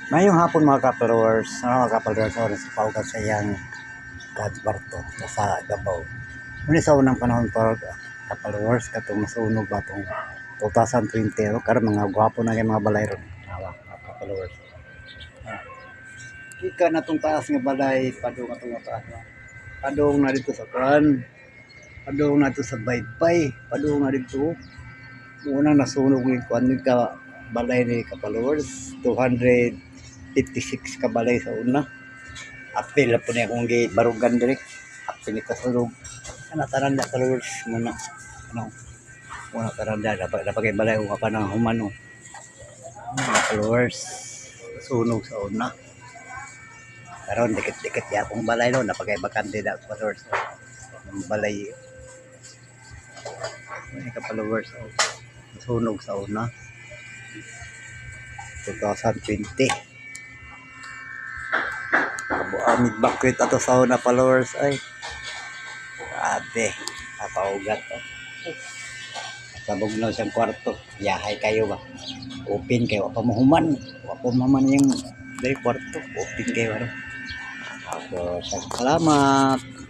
Ngayong hapon mga ka-followers, mga ka-followers, oras sa paugat sa iyang Gadbarto sa Davao. Muna sa unang panahon pa ka-followers, katong masunog ba itong 2020, karon mga gwapo na yung mga balay ron. Mga ka-followers. Kika na itong taas nga balay, padung na itong taas na. Padung na dito sa Kuan, padung na dito sa Baybay, padung na dito. Unang nasunog yung Kuan ka balay ni ka-followers, 256 ka balay sa una. Apil na po niya kung barugan direct. Apil ni kasulog. Ano taranda followers muna. Ano? Muna taranda dapat kay balay ko pa nang humano. Mga followers sunog sa una. Karon dikit-dikit ya akong balay no napagay bakante da followers. Ang balay. Mga ka followers sunog sa una. 2020. Amid bakwit ato sa una followers ay. Grabe. Napaugat to. Sabog na siyang kwarto. Yahay kayo ba? Open kayo. Wapa mahuman. Wapa maman yung dari kwarto. Open kayo. Ako, salamat.